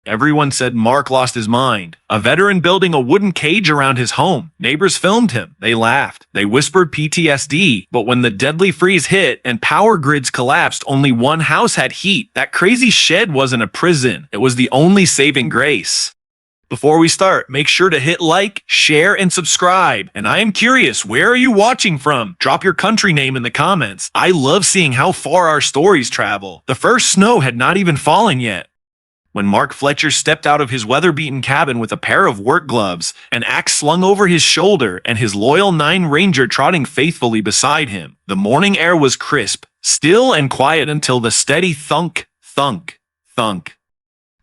Everyone said Mark lost his mind. A veteran building a wooden cage around his home. Neighbors filmed him. They laughed. They whispered PTSD. But when the deadly freeze hit and power grids collapsed, only one house had heat. That crazy shed wasn't a prison. It was the only saving grace. Before we start, make sure to hit like, share, and subscribe. And I am curious, where are you watching from? Drop your country name in the comments. I love seeing how far our stories travel. The first snow had not even fallen yet when Mark Fletcher stepped out of his weather-beaten cabin with a pair of work gloves, an axe slung over his shoulder, and his loyal 9 Ranger trotting faithfully beside him. The morning air was crisp, still and quiet until the steady thunk, thunk, thunk.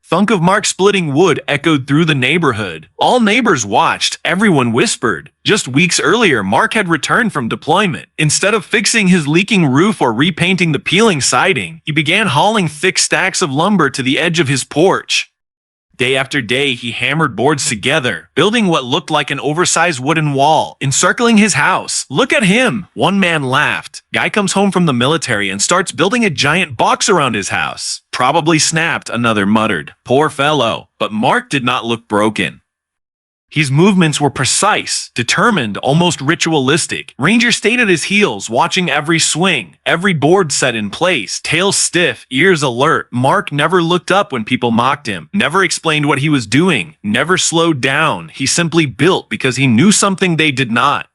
Thunk of Mark splitting wood echoed through the neighborhood. All neighbors watched, everyone whispered. Just weeks earlier, Mark had returned from deployment. Instead of fixing his leaking roof or repainting the peeling siding, he began hauling thick stacks of lumber to the edge of his porch. Day after day, he hammered boards together, building what looked like an oversized wooden wall, encircling his house. "Look at him," one man laughed. "Guy comes home from the military and starts building a giant box around his house." "Probably snapped," another muttered. "Poor fellow." But Mark did not look broken. His movements were precise, determined, almost ritualistic. Ranger stayed at his heels, watching every swing, every board set in place, tail stiff, ears alert. Mark never looked up when people mocked him, never explained what he was doing, never slowed down. He simply built because he knew something they did not.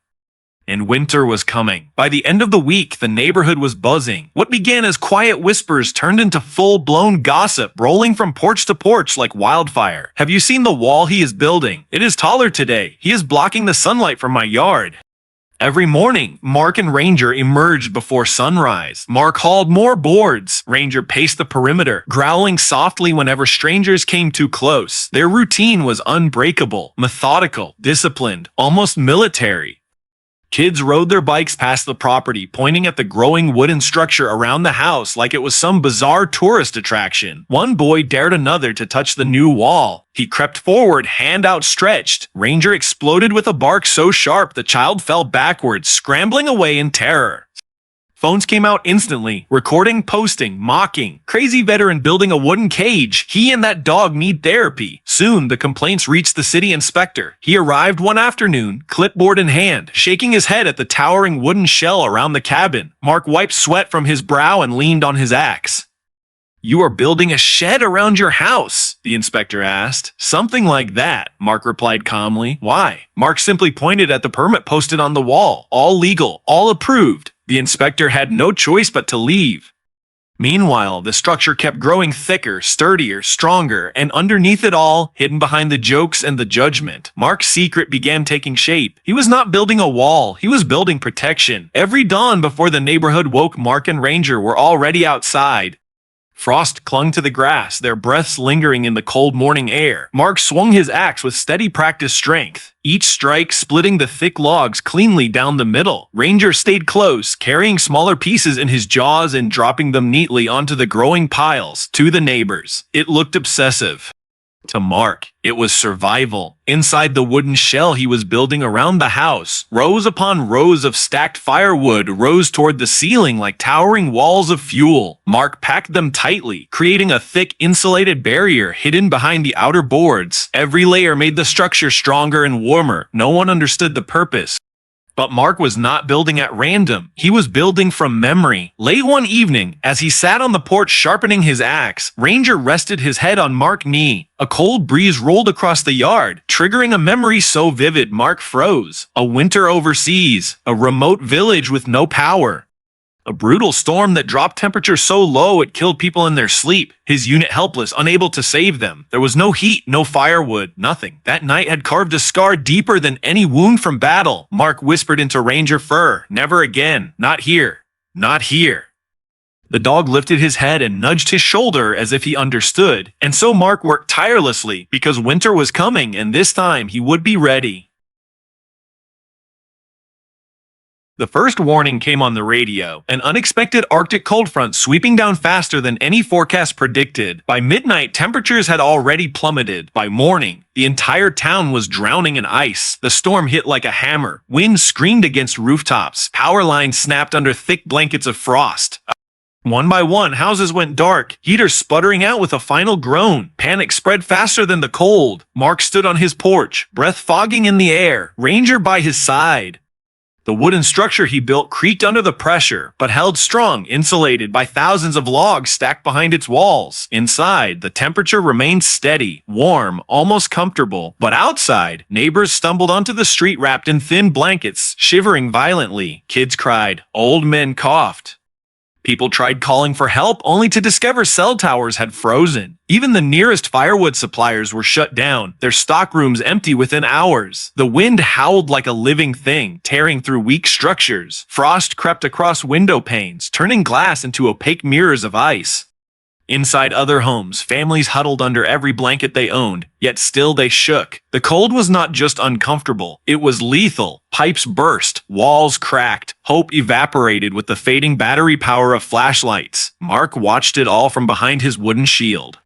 And winter was coming. By the end of the week, the neighborhood was buzzing. What began as quiet whispers turned into full-blown gossip, rolling from porch to porch like wildfire. "Have you seen the wall he is building? It is taller today. He is blocking the sunlight from my yard." Every morning, Mark and Ranger emerged before sunrise. Mark hauled more boards. Ranger paced the perimeter, growling softly whenever strangers came too close. Their routine was unbreakable, methodical, disciplined, almost military. Kids rode their bikes past the property, pointing at the growing wooden structure around the house like it was some bizarre tourist attraction. One boy dared another to touch the new wall. He crept forward, hand outstretched. Ranger exploded with a bark so sharp the child fell backwards, scrambling away in terror. Phones came out instantly, recording, posting, mocking. "Crazy veteran building a wooden cage. He and that dog need therapy." Soon, the complaints reached the city inspector. He arrived one afternoon, clipboard in hand, shaking his head at the towering wooden shell around the cabin. Mark wiped sweat from his brow and leaned on his axe. "You are building a shed around your house?" the inspector asked. "Something like that," Mark replied calmly. "Why?" Mark simply pointed at the permit posted on the wall. "All legal, all approved." The inspector had no choice but to leave. Meanwhile, the structure kept growing thicker, sturdier, stronger, and underneath it all, hidden behind the jokes and the judgment, Mark's secret began taking shape. He was not building a wall, he was building protection. Every dawn before the neighborhood woke, Mark and Ranger were already outside. Frost clung to the grass, their breaths lingering in the cold morning air. Mark swung his axe with steady practiced strength, each strike splitting the thick logs cleanly down the middle. Ranger stayed close, carrying smaller pieces in his jaws and dropping them neatly onto the growing piles. To the neighbors, it looked obsessive. To Mark, it was survival. Inside the wooden shell he was building around the house, rows upon rows of stacked firewood rose toward the ceiling like towering walls of fuel. Mark packed them tightly, creating a thick insulated barrier hidden behind the outer boards. Every layer made the structure stronger and warmer. No one understood the purpose. But Mark was not building at random. He was building from memory. Late one evening, as he sat on the porch sharpening his axe, Ranger rested his head on Mark's knee. A cold breeze rolled across the yard, triggering a memory so vivid Mark froze. A winter overseas, a remote village with no power. A brutal storm that dropped temperatures so low it killed people in their sleep, his unit helpless, unable to save them. There was no heat, no firewood, nothing. That night had carved a scar deeper than any wound from battle. Mark whispered into Ranger fur, "Never again. Not here. Not here." The dog lifted his head and nudged his shoulder as if he understood. And so Mark worked tirelessly, because winter was coming and this time he would be ready. The first warning came on the radio, an unexpected Arctic cold front sweeping down faster than any forecast predicted. By midnight, temperatures had already plummeted. By morning, the entire town was drowning in ice. The storm hit like a hammer. Wind screamed against rooftops. Power lines snapped under thick blankets of frost. One by one, houses went dark, heaters sputtering out with a final groan. Panic spread faster than the cold. Mark stood on his porch, breath fogging in the air, Ranger by his side. The wooden structure he built creaked under the pressure, but held strong, insulated by thousands of logs stacked behind its walls. Inside, the temperature remained steady, warm, almost comfortable. But outside, neighbors stumbled onto the street wrapped in thin blankets, shivering violently. Kids cried. Old men coughed. People tried calling for help only to discover cell towers had frozen. Even the nearest firewood suppliers were shut down, their stockrooms empty within hours. The wind howled like a living thing, tearing through weak structures. Frost crept across window panes, turning glass into opaque mirrors of ice. Inside other homes, families huddled under every blanket they owned, yet still they shook. The cold was not just uncomfortable, it was lethal. Pipes burst, walls cracked, hope evaporated with the fading battery power of flashlights. Mark watched it all from behind his wooden shield.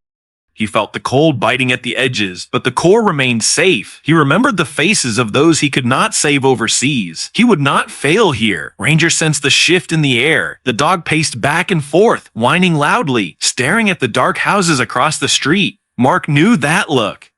He felt the cold biting at the edges, but the core remained safe. He remembered the faces of those he could not save overseas. He would not fail here. Ranger sensed the shift in the air. The dog paced back and forth, whining loudly, staring at the dark houses across the street. Mark knew that look.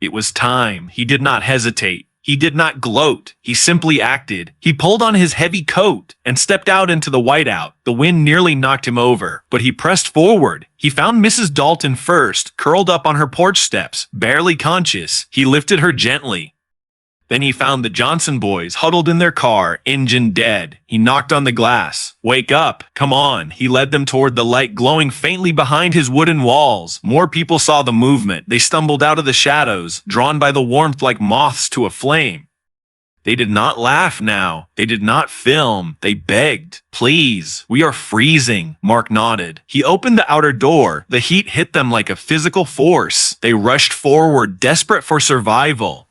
It was time. He did not hesitate. He did not gloat. He simply acted. He pulled on his heavy coat and stepped out into the whiteout. The wind nearly knocked him over, but he pressed forward. He found Mrs. Dalton first, curled up on her porch steps, barely conscious. He lifted her gently. Then he found the Johnson boys huddled in their car, engine dead. He knocked on the glass. Wake up, come on. He led them toward the light glowing faintly behind his wooden walls. More people saw the movement. They stumbled out of the shadows, drawn by the warmth like moths to a flame. They did not laugh now. They did not film. They begged. Please, we are freezing. Mark nodded. He opened the outer door. The heat hit them like a physical force. They rushed forward, desperate for survival.